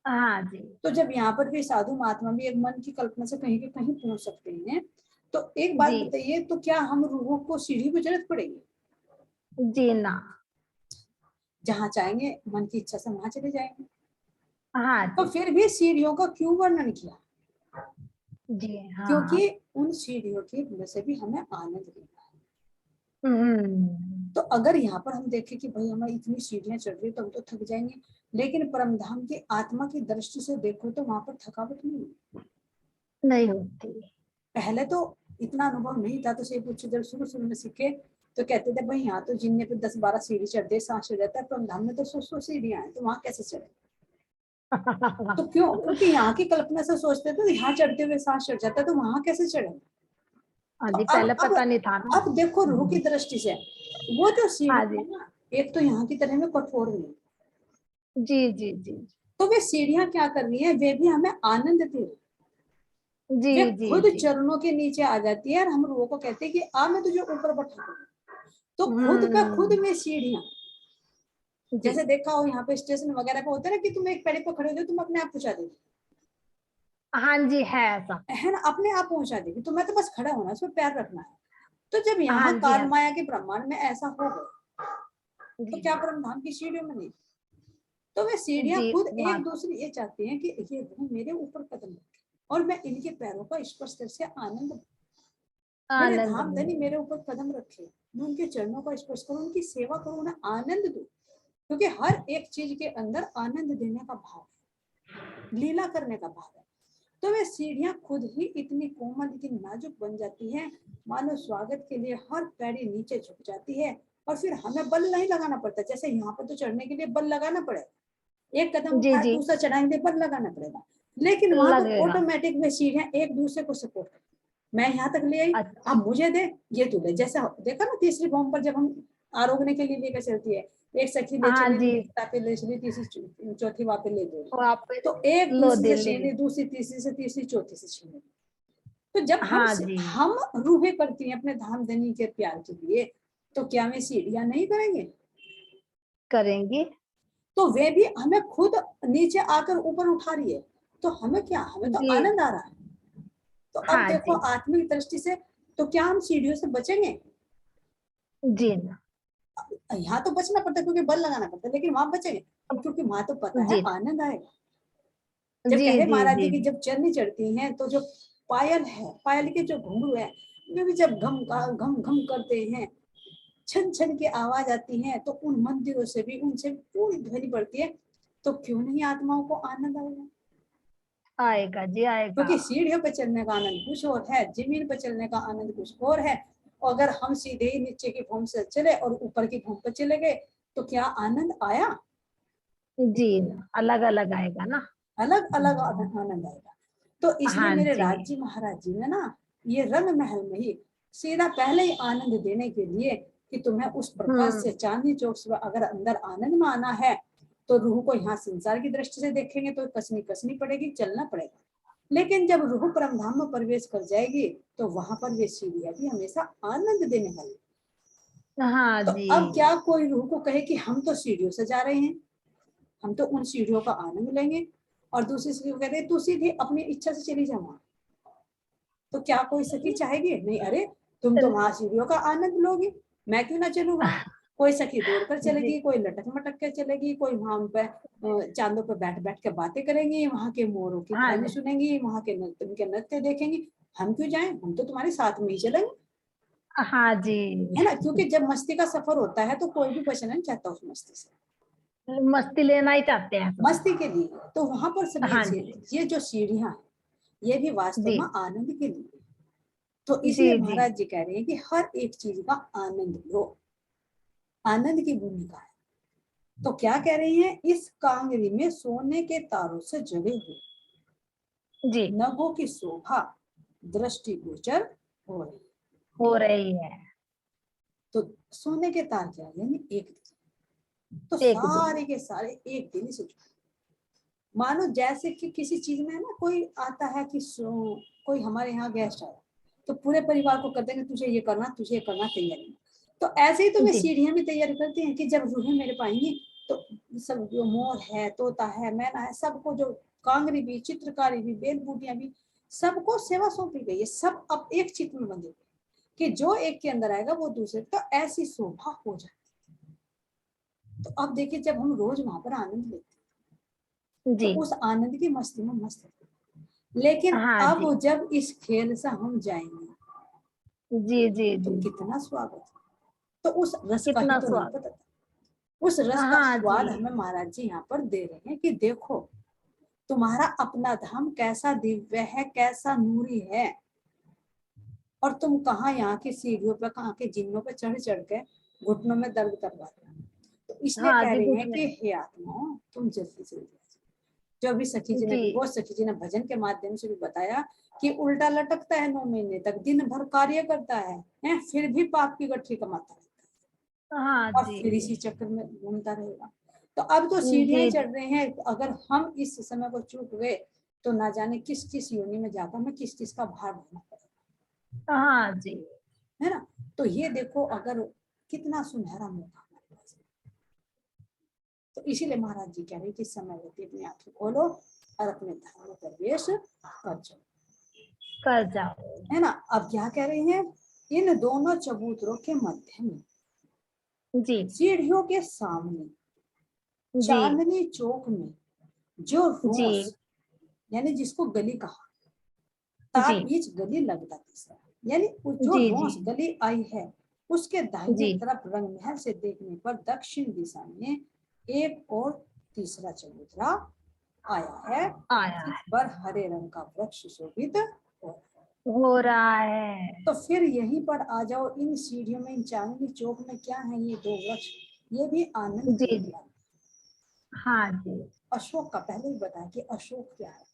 Speaker 3: हाँ जी
Speaker 2: तो जब यहाँ पर भी साधु महात्मा भी एक मन की कल्पना से कहीं के कहीं पहुंच सकते हैं, तो एक बात
Speaker 3: जी
Speaker 2: बताइए, तो क्या हम रूहों को सीढ़ी की जरूरत पड़ेगी?
Speaker 3: जी ना
Speaker 2: जहाँ चाहेंगे मन की इच्छा से वहां चले जाएंगे।
Speaker 3: हाँ
Speaker 2: तो
Speaker 3: जी
Speaker 2: फिर भी सीढ़ियों का क्यों वर्णन किया?
Speaker 3: जी हाँ
Speaker 2: क्योंकि उन सीढ़ियों की वजह से भी हमें आनंद मिलता है।
Speaker 3: हम्म
Speaker 2: तो अगर यहाँ पर हम देखें कि भाई हमारी इतनी सीढ़ियां चढ़ रही तो हम तो थक जाएंगे, लेकिन परम धाम की आत्मा की दृष्टि से देखो तो वहां पर थकावट नहीं है।
Speaker 3: नहीं होती
Speaker 2: पहले तो इतना अनुभव नहीं था, तो से पूछो जब शुरू शुरू में सीखे तो कहते थे भाई यहाँ तो जिनने पे 10-12 सीढ़ी चढ़ते सांस चढ़ जाता है, परम धाम में तो 100 सीढ़ियां हैं, तो वहां कैसे चढ़े? तो क्यों? क्योंकि यहाँ की कल्पना से सोचते थे तो यहाँ चढ़ते हुए सांस चढ़ जाता है, तो वहां कैसे चढ़े?
Speaker 3: हाँ
Speaker 2: तो
Speaker 3: जी
Speaker 2: अब
Speaker 3: पहले
Speaker 2: अब
Speaker 3: पता नहीं था ना
Speaker 2: अब देखो रूह की दृष्टि से, वो जो सीढ़ी
Speaker 3: हाँ जी
Speaker 2: है ना, एक तो यहाँ की तरह में कठोर नहीं,
Speaker 3: जी जी जी
Speaker 2: तो वे सीढ़ियां क्या कर रही है, वे भी हमें आनंद दे रही,
Speaker 3: जी
Speaker 2: वे
Speaker 3: जी
Speaker 2: खुद
Speaker 3: जी
Speaker 2: चरणों के नीचे आ जाती है, और हम रूहों को कहते हैं कि आ मैं तुझे ऊपर बैठा दूं। तो खुद का खुद
Speaker 3: हम्म
Speaker 2: में सीढ़ियां,
Speaker 3: जी
Speaker 2: जैसे देखा हो यहाँ पे स्टेशन वगैरह पे होता है ना कि तुम एक पेड़ पर खड़े हो, तुम अपने आप पहुंचा देगी,
Speaker 3: हाँ जी है ऐसा
Speaker 2: है ना, अपने आप पहुंचा देगी, तुम्हें तो बस खड़ा होना, उसमें पैर रखना है। तो जब
Speaker 3: हाँ
Speaker 2: यहाँ
Speaker 3: जी
Speaker 2: काल
Speaker 3: है
Speaker 2: माया के ब्रह्मांड में ऐसा हो गया, तो
Speaker 3: जी
Speaker 2: क्या परम धाम की सीढ़ियों में नहीं? तो वे सीढ़ियां
Speaker 3: जी
Speaker 2: खुद
Speaker 3: वहाँ
Speaker 2: एक दूसरे ये चाहती हैं कि ये वो मेरे ऊपर कदम रखे और मैं इनके पैरों का स्पर्श से आनंद, मेरे
Speaker 3: आनंद
Speaker 2: धाम धनी
Speaker 3: मिले
Speaker 2: मेरे ऊपर कदम रखे, मैं उनके चरणों का स्पर्श करूं, उनकी सेवा करूं, उन्हें आनंद दूं, क्योंकि हर एक चीज के अंदर आनंद देने का भाव है, लीला करने का भाव है। तो वे सीढ़ियां खुद ही इतनी कोमल, इतनी नाजुक बन जाती हैं, मानो स्वागत के लिए हर पैड़ी नीचे झुक जाती है, और फिर हमें बल नहीं लगाना पड़ता। जैसे यहाँ पर तो चढ़ने के लिए बल लगाना पड़ेगा, एक कदम
Speaker 3: जी
Speaker 2: उठाए
Speaker 3: जी
Speaker 2: दूसरा चढ़ाएंगे, बल लगाना पड़ेगा, लेकिन वहां तो
Speaker 3: लगेगा
Speaker 2: ऑटोमेटिक में सीढ़ियां एक दूसरे को सपोर्ट कर, मैं यहाँ तक ले आई,
Speaker 3: अच्छा
Speaker 2: अब मुझे दे, ये तू ले। जैसा देखा ना तीसरी फॉर्म पर जब हम आरोगने के लिए लेकर चलती है, एक सखी ले
Speaker 3: हाँ
Speaker 2: चली,
Speaker 3: जी
Speaker 2: पे ले चली, तीसरी चौथी वहां पे ले गई,
Speaker 3: वापस
Speaker 2: तो एक
Speaker 3: लो
Speaker 2: दूसरी से
Speaker 3: दिल्ली
Speaker 2: छीनी, दूसरी तीसरी से, तीसरी चौथी से छीनी। तो जब
Speaker 3: हाँ जी
Speaker 2: हम रूहे करती हैं अपने धाम धनी के प्यार के लिए, तो क्या वे सीढ़ियां नहीं करेंगे?
Speaker 3: करेंगे
Speaker 2: तो वे भी हमें खुद नीचे आकर ऊपर उठा रही है, तो हमें क्या, हमें तो
Speaker 3: जी
Speaker 2: आनंद आ रहा है। तो अब
Speaker 3: हाँ
Speaker 2: देखो
Speaker 3: जी
Speaker 2: आत्मिक दृष्टि से, तो क्या हम सीढ़ियों से बचेंगे?
Speaker 3: जी ना
Speaker 2: यहाँ तो बचना पड़ता है क्योंकि बल लगाना पड़ता है, लेकिन वहां बचेंगे क्योंकि वहां तो पता है
Speaker 3: जी
Speaker 2: आनंद आएगा। जब
Speaker 3: जी
Speaker 2: कह रहे
Speaker 3: जी
Speaker 2: महाराज जी
Speaker 3: जी
Speaker 2: की जब चरनी चढ़ती हैं, तो जो पायल है, पायल के जो घुंघरू है, वे भी जब घम घम घम करते हैं, छन छन की आवाज आती है, तो उन मंदिरों से भी, उनसे पूरी ध्वनि पड़ती है, तो क्यों नहीं आत्माओं को आनंद आएगा?
Speaker 3: आएगा जी, आएगा।
Speaker 2: क्योंकि सीढ़ियों पर चलने का आनंद कुछ और है, जमीन पर चलने का आनंद कुछ और है। और अगर हम सीधे ही नीचे की भूमि से चले और ऊपर की भूमि पर चले गए, तो क्या आनंद आया?
Speaker 3: जी, अलग अलग आएगा ना।
Speaker 2: अलग अलग आनंद आएगा। तो इसलिए
Speaker 3: हाँ
Speaker 2: मेरे
Speaker 3: जी।
Speaker 2: राज जी महाराज जी ने ना, ये रंग महल में ही सीधा पहले ही आनंद देने के लिए कि तुम्हें उस प्रकाश से, चांदनी चौक से अगर अंदर आनंद में आना है, तो रूह को यहाँ संसार की दृष्टि से देखेंगे तो कसनी कसनी पड़ेगी, चलना पड़ेगा। लेकिन जब रूह परमधाम में प्रवेश कर जाएगी, तो वहां पर वे सीढ़ियां भी हमेशा आनंद देने वाली।
Speaker 3: हाँ
Speaker 2: तो
Speaker 3: जी।
Speaker 2: अब क्या कोई रूह को कहे कि हम तो सीढ़ियों से जा रहे हैं, हम तो उन सीढ़ियों का आनंद लेंगे, और दूसरी सीढ़ी को कहते हैं तू सीधे अपनी इच्छा से चली जा वहां, तो क्या कोई सखी चाहेगी? नहीं, अरे तुम तो वहां सीढ़ियों का आनंद लोगी, मैं क्यों ना चलूँ वहां? कोई सखी दौड़ कर चलेगी,
Speaker 3: जी।
Speaker 2: कोई लटक मटक कर चलेगी, कोई वहां पे चांदों पर बैठ बैठ के बातें करेंगी, वहां के मोरों की
Speaker 3: हाँ
Speaker 2: ध्वनि
Speaker 3: जी।
Speaker 2: सुनेंगी, वहां के उनके नृत्य देखेंगी। हम क्यों जाएं? हम तो तुम्हारे साथ में ही चलेंगे,
Speaker 3: हाँ जी।
Speaker 2: है ना? क्योंकि जब मस्ती का सफर होता है, तो कोई भी बचना नहीं चाहता उस मस्ती से,
Speaker 3: मस्ती लेना ही चाहते हैं सब।
Speaker 2: मस्ती के लिए। तो वहां पर सभी
Speaker 3: हाँ जी।
Speaker 2: ये जो सीढ़ियां हैं, ये भी वास्तव
Speaker 3: जी
Speaker 2: में आनंद के लिए। तो
Speaker 3: जी।
Speaker 2: इसलिए
Speaker 3: जी
Speaker 2: महाराज जी कह रहे हैं कि हर एक चीज का आनंद लो, आनंद की भूमिका है। तो क्या कह रही हैं? इस कांगरी में सोने के तारों से जड़े हुए
Speaker 3: जी।
Speaker 2: नभों की शोभा दृष्टिगोचर हो रही है।
Speaker 3: हो रही है।
Speaker 2: तो सोने के तार क्या है? यानी एक दिन। तो
Speaker 3: एक दिन।
Speaker 2: सारे के सारे एक दिन ही सोच, मानो जैसे कि किसी चीज में है ना, कोई आता है कि कोई हमारे यहाँ गेस्ट आया, तो पूरे परिवार को कर देंगे तुझे ये करना, तुझे ये करना, तैयारी। तो ऐसे ही तुम्हें
Speaker 3: जी।
Speaker 2: सीढ़ियां भी तैयार करती हैं कि जब रूहें मेरे पाएंगी, तो सब जो मोर है, तोता है, मैना है, सबको, जो कांगरी भी, चित्रकारी भी, बेल बूटियां भी, सबको सेवा सौंपी गई है। सब अब एक चित्र में बंधे कि जो एक के अंदर आएगा वो दूसरे, तो ऐसी शोभा हो जाती है। तो अब देखिए, जब हम रोज वहां पर आनंद लेते हैं, तो
Speaker 3: जी।
Speaker 2: उस आनंद की मस्ती में मस्त है। लेकिन
Speaker 3: हाँ
Speaker 2: अब
Speaker 3: जी।
Speaker 2: जब इस खेल से हम जाएंगे,
Speaker 3: जी जी
Speaker 2: तो
Speaker 3: जी।
Speaker 2: कितना स्वागत है। तो उस रस का ही
Speaker 3: कितना
Speaker 2: तो नहीं
Speaker 3: स्वाद।
Speaker 2: पता था। उस रस का
Speaker 3: हाँ जी।
Speaker 2: स्वाद हमें महाराज जी यहाँ पर दे रहे हैं कि देखो तुम्हारा अपना धाम कैसा दिव्य है, कैसा नूरी है, और तुम कहाँ यहाँ की सीढ़ियों पर, कहाँ के जिन्नों पर चढ़ चढ़ के घुटनों में दर्द करवा रहे हो। तो इसलिए
Speaker 3: हाँ
Speaker 2: कह
Speaker 3: जी,
Speaker 2: रहे हैं
Speaker 3: घुटने।
Speaker 2: कि हे आत्माओं, तुम जल्दी से जो अभी सखी जी ने
Speaker 3: जी।
Speaker 2: भी, बहुत सखी जी ने भजन के माध्यम से भी बताया कि उल्टा लटकता है 9 महीने तक, दिन भर कार्य करता है, फिर भी पाप की गठरी कमाता रहता
Speaker 3: हाँ
Speaker 2: है, और
Speaker 3: जी।
Speaker 2: फिर इसी चक्कर में घूमता रहेगा। तो अब तो
Speaker 3: जी
Speaker 2: सीढ़ियां
Speaker 3: जी।
Speaker 2: चढ़ रहे हैं, अगर हम इस समय को चूक गए, तो ना जाने किस किस योनि में जाकर हमें किस किस का भार ढोना पड़ेगा,
Speaker 3: हाँ जी।
Speaker 2: है ना? तो ये देखो, अगर कितना सुनहरा मौका हमारे पास है। तो इसीलिए महाराज जी कह रहे हैं कि समय रहते अपनी आंखें खोलो और अपने धाम में प्रवेश कर जाओ,
Speaker 3: कर जाओ।
Speaker 2: है ना? अब क्या कह रहे हैं? इन दोनों चबूतरों के मध्य में,
Speaker 3: जी
Speaker 2: सीढ़ियों के सामने,
Speaker 3: जी।
Speaker 2: चांदनी चौक में, जो
Speaker 3: जी
Speaker 2: रोस, यानी जिसको गली कहा,
Speaker 3: जी।
Speaker 2: तार बीच गली लगता तीसरा, यानी जो
Speaker 3: जी जी।
Speaker 2: रोस गली आई है, उसके दाहिने
Speaker 3: जी।
Speaker 2: तरफ रंग महल से देखने पर दक्षिण दिशा में एक और तीसरा चबूतरा आया है,
Speaker 3: आया
Speaker 2: जिस
Speaker 3: है।
Speaker 2: पर हरे रंग का वृक्ष शोभित हो।
Speaker 3: हो रहा है।
Speaker 2: तो फिर यहीं पर आ जाओ, इन सीढ़ियों में, इन चांदनी चौक में क्या है? ये 2 वृक्ष, ये भी आनंद
Speaker 3: जी
Speaker 2: देने
Speaker 3: जी।
Speaker 2: वाले।
Speaker 3: हाँ जी।
Speaker 2: अशोक का पहले ही बताया कि अशोक क्या है,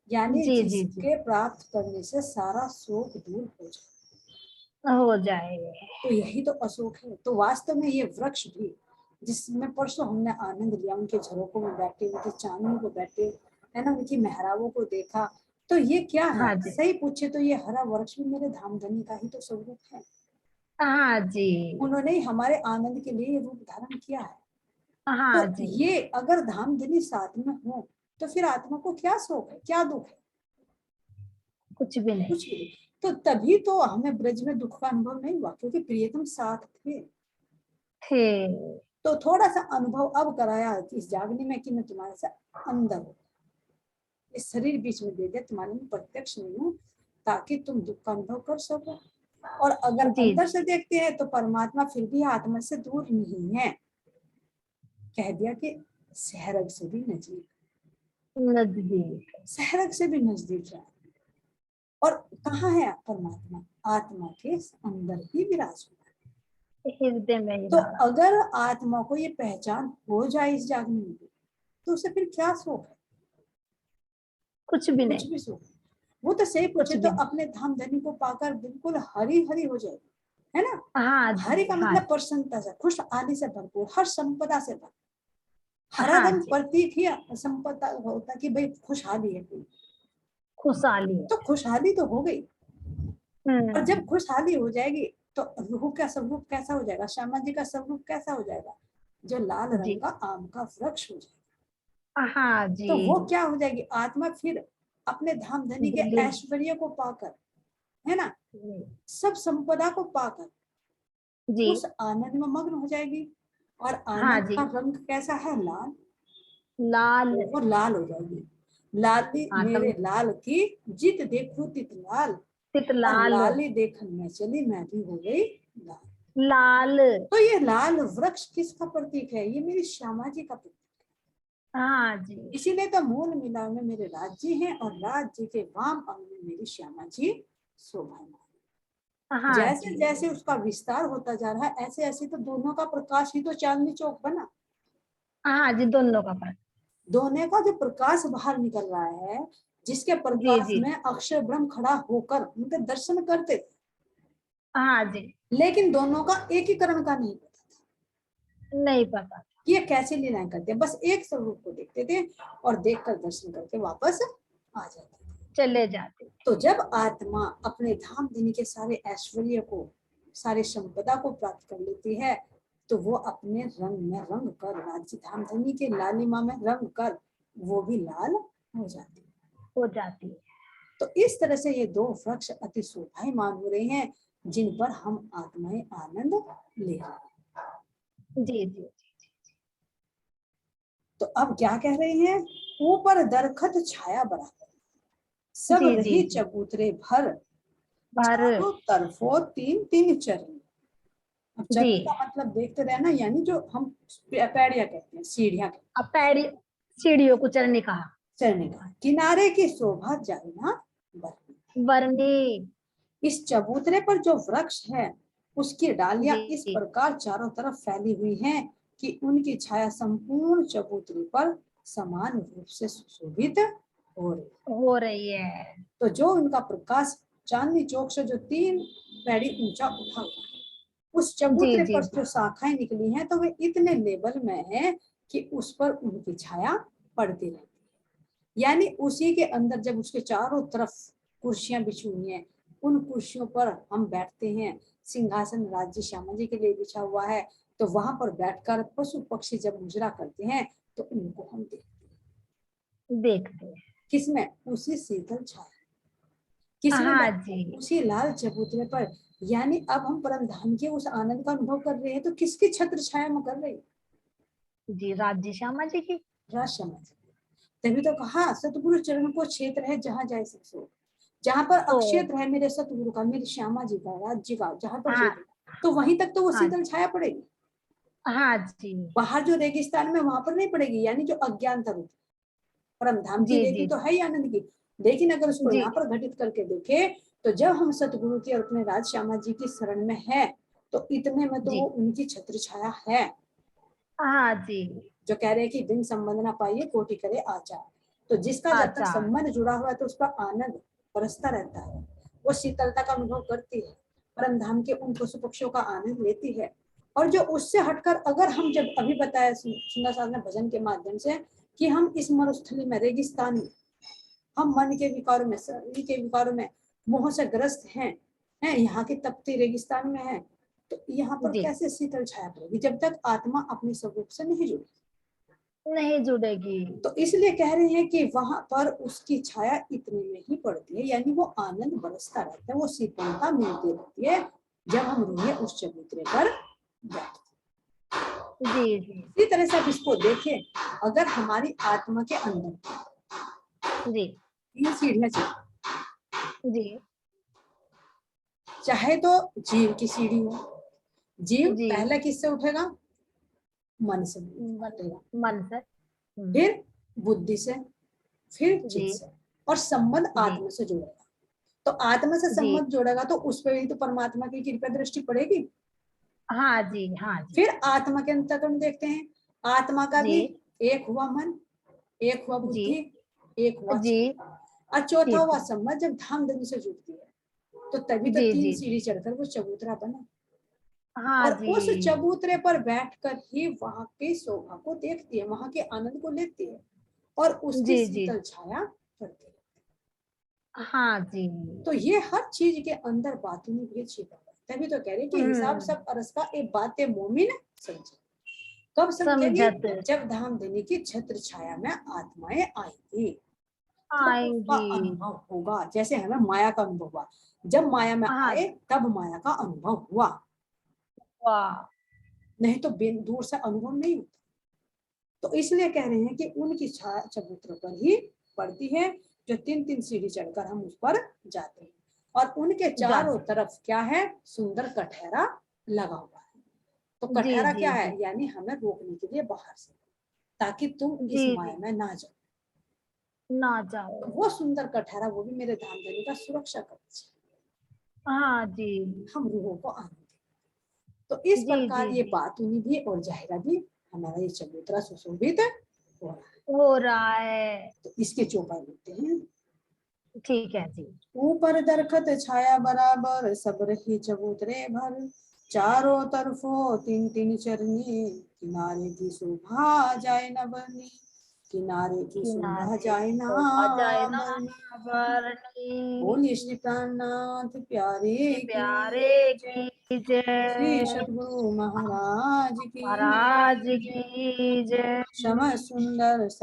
Speaker 2: यानी
Speaker 3: जी जी जी।
Speaker 2: जिसके प्राप्त करने से सारा शोक दूर हो जाए,
Speaker 3: हो जाए।
Speaker 2: तो यही तो अशोक है। तो वास्तव में ये वृक्ष भी, जिसमें परसों हमने आनंद लिया, उनके झरोकों में बैठे, उनकी चांदनी को बैठे, है ना, उनकी मेहराबों को देखा, तो ये क्या है?
Speaker 3: हाँ जी।
Speaker 2: सही पूछे तो ये हरा वृक्ष भी मेरे धाम धनी का ही तो स्वरूप है।
Speaker 3: हाँ जी।
Speaker 2: उन्होंने ही हमारे आनंद के लिए रूप धारण किया है।
Speaker 3: हाँ
Speaker 2: तो
Speaker 3: जी।
Speaker 2: ये अगर धाम धनी साथ में हो, तो फिर आत्मा को क्या शोक है, क्या दुख है?
Speaker 3: कुछ भी नहीं।
Speaker 2: कुछ भी नहीं। तो तभी तो हमें ब्रज में दुख का अनुभव नहीं हुआ, क्योंकि प्रियतम साथ थे।
Speaker 3: थे।
Speaker 2: तो थोड़ा सा अनुभव अब कराया इस जागने में कि मैं तुम्हारे साथ अंदर हूँ, इस शरीर बीच में दे दिया, तुम्हारे में प्रत्यक्ष नहीं हूँ, ताकि तुम दुख का अनुभव कर सको। और अगर
Speaker 3: जी,
Speaker 2: अंदर से देखते हैं तो परमात्मा फिर भी आत्मा से दूर नहीं है। कह दिया कि सहरग से भी नजदीक,
Speaker 3: नजदीक,
Speaker 2: सहरग से भी नजदीक है। और कहाँ है परमात्मा? आत्मा के अंदर ही विराजमान।
Speaker 3: हृदय में ही
Speaker 2: तो
Speaker 3: रहा।
Speaker 2: अगर आत्मा को ये पहचान हो जाए इस जागने में, तो उसे फिर क्या सुख है?
Speaker 3: कुछ भी
Speaker 2: कुछ
Speaker 3: नहीं,
Speaker 2: भी सुख नहीं। वो तो सही
Speaker 3: कुछ
Speaker 2: पूछे
Speaker 3: भी
Speaker 2: तो
Speaker 3: नहीं।
Speaker 2: अपने धाम धनी को पाकर बिल्कुल हरी हरी हो जाएगी, है ना?
Speaker 3: हाँ
Speaker 2: हरि
Speaker 3: जी,
Speaker 2: का
Speaker 3: हाँ
Speaker 2: मतलब
Speaker 3: जी,
Speaker 2: प्रसन्नता से, खुशहाली से भरपूर, हर संपदा से भरपूर। हरा
Speaker 3: हाँ
Speaker 2: रंग
Speaker 3: जी,
Speaker 2: प्रतीक ही संपदा होता कि भाई खुशहाली है कोई।
Speaker 3: खुशहाली है।
Speaker 2: तो खुशहाली तो हो गई, और जब
Speaker 3: हम्म,
Speaker 2: खुशहाली हो जाएगी तो रूह का स्वरूप कैसा हो जाएगा? श्यामा जी का स्वरूप कैसा हो जाएगा? जो लाल
Speaker 3: जी,
Speaker 2: रंग का आम का वृक्ष हो जाएगा।
Speaker 3: हाँ जी,
Speaker 2: तो वो क्या हो जाएगी? आत्मा फिर अपने धाम धनी के
Speaker 3: दिल्ली,
Speaker 2: ऐश्वर्य को पाकर, है ना,
Speaker 3: जी,
Speaker 2: सब संपदा को पाकर
Speaker 3: जी,
Speaker 2: उस आनंद में मग्न हो जाएगी। और
Speaker 3: हाँ
Speaker 2: आनंद
Speaker 3: जी,
Speaker 2: का रंग कैसा है? लाल।
Speaker 3: लाल,
Speaker 2: वो लाल हो जाएगी। लाली
Speaker 3: हाँ
Speaker 2: मेरे
Speaker 3: तब
Speaker 2: लाल की जित देखो तित लाल,
Speaker 3: तित
Speaker 2: और
Speaker 3: लाल,
Speaker 2: लाली देखन में चली मैं भी हो गई लाल।
Speaker 3: लाल,
Speaker 2: तो ये लाल वृक्ष किसका प्रतीक है? ये मेरी श्यामा जी का प्रतीक।
Speaker 3: हाँ जी,
Speaker 2: इसीलिए तो मूल मिला में मेरे राज्य हैं, और राज्य के वाम अंग में मेरी श्यामा जी शोभायमान।
Speaker 3: हाँ
Speaker 2: जैसे
Speaker 3: जी,
Speaker 2: जैसे उसका विस्तार होता जा रहा है, ऐसे ऐसे तो दोनों का प्रकाश ही तो चांदनी चौक बना।
Speaker 3: हाँ जी, दोनों का फर्क।
Speaker 2: दोनों का जो प्रकाश बाहर निकल रहा है, जिसके
Speaker 3: जी
Speaker 2: प्रकाश
Speaker 3: जी,
Speaker 2: में अक्षर ब्रह्म खड़ा होकर उनके दर्शन करते थे,
Speaker 3: हाँ जी,
Speaker 2: लेकिन दोनों का एकीकरण का नहीं पता था
Speaker 3: नहीं पता,
Speaker 2: कि ये कैसे लीलाएं करते हैं। बस एक स्वरूप को देखते थे और देखकर दर्शन करके वापस आ जाते थे।
Speaker 3: चले जाते।
Speaker 2: तो जब आत्मा अपने धाम धनी के सारे ऐश्वर्य को, सारे संपदा को प्राप्त कर लेती है, तो वो अपने रंग में रंग कर, राज्य धाम धनी के लालिमा में रंग कर वो भी लाल हो जाती है।
Speaker 3: हो जाती है।
Speaker 2: तो इस तरह से ये दो वृक्ष अति शोभायमान हो रहे हैं, जिन पर हम आत्माएं आनंद ले रहे हैं।
Speaker 3: जी जी,
Speaker 2: तो अब क्या कह रहे हैं? ऊपर दरखत छाया बराबर, सब
Speaker 3: जी जी
Speaker 2: रही
Speaker 3: जी,
Speaker 2: चबूतरे भर,
Speaker 3: पर
Speaker 2: चारों तरफों तीन तीन चरण। अब
Speaker 3: जी,
Speaker 2: चरण का मतलब देखते रहना, यानी जो हम पैड़िया कहते हैं, सीढ़ियां कहते
Speaker 3: अब पैरी सीढ़ियों को चढ़ने कहा।
Speaker 2: हैं, चढ़ने का। किनारे की शोभा जाना बरनी।
Speaker 3: वरने,
Speaker 2: इस चबूतरे पर जो वृक्ष है, उसकी डालियां इस
Speaker 3: जी,
Speaker 2: प्रकार चारों तरफ फैली हुई हैं कि उनकी छाया संपूर्ण चबूतरे पर समान रूप से सुशोभित हो रही है।
Speaker 3: हो रही है।
Speaker 2: तो जो उनका प्रकाश चांदनी चौक से जो 3 पैड़ी ऊंचा उठा हुआ है, उस
Speaker 3: जी
Speaker 2: चबूतरे
Speaker 3: जी
Speaker 2: पर
Speaker 3: जी,
Speaker 2: जो शाखाएं निकली हैं, तो वे इतने लेवल में है कि उस पर उनकी छाया पड़ती रहती है। यानी उसी के अंदर जब उसके चारों तरफ कुर्सियां बिछी हुई हैं, उन कुर्सियों पर हम बैठते हैं। सिंहासन राज्य श्यामा जी के लिए बिछा हुआ है, तो वहां पर बैठकर पशु पक्षी जब मुजरा करते हैं, तो उनको हम देखते हैं।
Speaker 3: देखते हैं।
Speaker 2: किसमें? उसी शीतल छाया। किसमें
Speaker 3: हाँ
Speaker 2: बैठते हैं?
Speaker 3: जी,
Speaker 2: उसी लाल चबूतरे पर। यानी अब हम परम धाम के उस आनंद का अनुभव कर रहे हैं, तो किसकी छत्र छाया में कर रहे हैं?
Speaker 3: जी, राज्य श्यामा जी की।
Speaker 2: राज श्यामा जी। तभी तो कहा सतगुरु चरण को क्षेत्र है जहां जाए सब सो। जहां पर
Speaker 3: ओ,
Speaker 2: अक्षेत्र है मेरे सतगुरु का, मेरे श्यामा जी का, राज्य का, जहां पर
Speaker 3: हाँ
Speaker 2: क्षेत्र, तो वहीं तक तो वो
Speaker 3: हाँ
Speaker 2: शीतल छाया पड़ेगी।
Speaker 3: हाँ जी,
Speaker 2: बाहर जो रेगिस्तान में, वहां पर नहीं पड़ेगी। यानी जो अज्ञानता रूप परम धाम की
Speaker 3: जी
Speaker 2: रेगी
Speaker 3: जी
Speaker 2: तो है ही आनंद की, लेकिन अगर उसको
Speaker 3: जी,
Speaker 2: यहाँ पर घटित करके देखे, तो जब हम सतगुरु की और अपने राज श्यामा जी की शरण में है, तो इतने में तो
Speaker 3: जी,
Speaker 2: वो उनकी छत्र छाया है।
Speaker 3: हाँ जी,
Speaker 2: जो कह रहे हैं कि बिन संबंध ना पाइए कोटि करे आचार। तो जिसका जब तक
Speaker 3: आचार,
Speaker 2: संबंध जुड़ा हुआ है, तो उसका आनंद बरसता रहता है, वो शीतलता का अनुभव करती है, परम धाम के उन पशु पक्षियों का आनंद लेती है। और जो उससे हटकर, अगर हम, जब अभी बताया सुंदर साहब ने भजन के माध्यम से, कि हम इस मरुस्थली में, रेगिस्तान में, हम मन के विकारों में, शरीर के विकारों में मोह से ग्रस्त हैं यहाँ की तपती रेगिस्तान में है, तो यहाँ पर
Speaker 3: जी,
Speaker 2: कैसे शीतल छाया पड़ेगी? जब तक आत्मा अपने स्वरूप से नहीं जुड़ी।
Speaker 3: नहीं जुड़ेगी।
Speaker 2: तो इसलिए कह रहे हैं कि वहां पर उसकी छाया इतने में ही पड़ती है, यानी वो आनंद बरसता रहता है, वो शीतलता मिलती रहती है जब हम रूहे उस चबूतरे पर बैठते।
Speaker 3: जी जी,
Speaker 2: इसी तरह से आप इसको देखें, अगर हमारी आत्मा के अंदर
Speaker 3: जी
Speaker 2: ये सीढ़ियां चलती,
Speaker 3: जी,
Speaker 2: चाहे तो जीव की सीढ़ी हो, जीव
Speaker 3: जी।
Speaker 2: पहले किससे उठेगा? मन से उठेगा,
Speaker 3: मन से।
Speaker 2: फिर बुद्धि से, फिर चित्त
Speaker 3: जी
Speaker 2: से, और संबंध
Speaker 3: जी
Speaker 2: आत्मा से जुड़ेगा। तो आत्मा से
Speaker 3: जी।
Speaker 2: संबंध जुड़ेगा तो उस पर ही तो परमात्मा की कृपा दृष्टि पड़ेगी।
Speaker 3: हाँ जी हाँ जी
Speaker 2: फिर आत्मा के अंतर्गत देखते हैं, आत्मा का
Speaker 3: जी
Speaker 2: भी एक हुआ मन, एक हुआ
Speaker 3: जी
Speaker 2: बुद्धि, एक हुआ
Speaker 3: जी
Speaker 2: चित्त, और चौथा
Speaker 3: चित्त।
Speaker 2: हुआ संबंध। जब धाम धनु से जुड़ती है तो तभी तो
Speaker 3: जी
Speaker 2: 3
Speaker 3: जी
Speaker 2: सीढ़ी चढ़कर वो चबूतरा बना,
Speaker 3: हाँ
Speaker 2: और
Speaker 3: जी
Speaker 2: उस चबूतरे पर बैठकर ही वहां की शोभा को देखती है, वहां के आनंद को लेती है, और उसकी
Speaker 3: जी जी
Speaker 2: शीतल छाया पड़ती है।
Speaker 3: हाँ जी।
Speaker 2: तो ये हर चीज के अंदर बातों में भी छिपा है। तभी तो कह रहे कि हिसाब सब अरस का एक बातें मोमिन समझे। कब समझेगी?
Speaker 3: समझत
Speaker 2: जब धाम देने की छत्र छाया में आत्माएं आएंगी तो उसका
Speaker 3: आएंगी।
Speaker 2: अनुभव होगा। जैसे हमें माया का अनुभव हुआ, जब माया में
Speaker 3: हाँ
Speaker 2: आए तब माया का अनुभव हुआ,
Speaker 3: वाह।
Speaker 2: नहीं तो दूर से अनुभव नहीं होता। तो इसलिए कह रहे हैं कि उनकी छाया चबूतरों पर ही पड़ती है, जो 3-3 सीढ़ी चढ़कर हम उस पर जाते हैं, और उनके चारों
Speaker 3: जाते।
Speaker 2: तरफ क्या है? सुंदर कठहरा लगा हुआ है। तो
Speaker 3: जी
Speaker 2: कठहरा
Speaker 3: जी
Speaker 2: क्या है?
Speaker 3: जी
Speaker 2: यानी हमें रोकने के लिए बाहर से, ताकि तुम
Speaker 3: जी
Speaker 2: इस
Speaker 3: जी
Speaker 2: माया में ना जाओ।
Speaker 3: ना जाओ।
Speaker 2: तो वो सुंदर कठहरा, वो भी मेरे धाम देने का सुरक्षा कवच है,
Speaker 3: हाँ जी
Speaker 2: हम रूहों को आने दें। तो इस
Speaker 3: जी
Speaker 2: प्रकार
Speaker 3: जी
Speaker 2: ये
Speaker 3: जी
Speaker 2: बातूनी भी और जाहिरा भी हमारा ये चबूतरा सुशोभित हो रहा है।
Speaker 3: हो रहा है।
Speaker 2: तो इसके चौपाई होते हैं,
Speaker 3: ठीक है जी।
Speaker 2: ऊपर दरखत छाया बराबर, सब रही चबूतरे भर, चारों तरफों 3-3 चरनी, किनारे की शोभा जाए न बरनी, किनारे की शोभा
Speaker 3: किनारे
Speaker 2: जाए
Speaker 3: की
Speaker 2: ना
Speaker 3: शोभा जाए ना
Speaker 2: बरनी।
Speaker 3: बरनी।
Speaker 2: बोलिए श्री प्राणनाथ प्यारे की
Speaker 3: प्यारे
Speaker 2: जय।
Speaker 3: की
Speaker 2: श्री
Speaker 3: जय।
Speaker 2: सद्गुरु महाराज की
Speaker 3: महाराज
Speaker 2: जय।
Speaker 3: की जय।
Speaker 2: श्याम सुंदर सा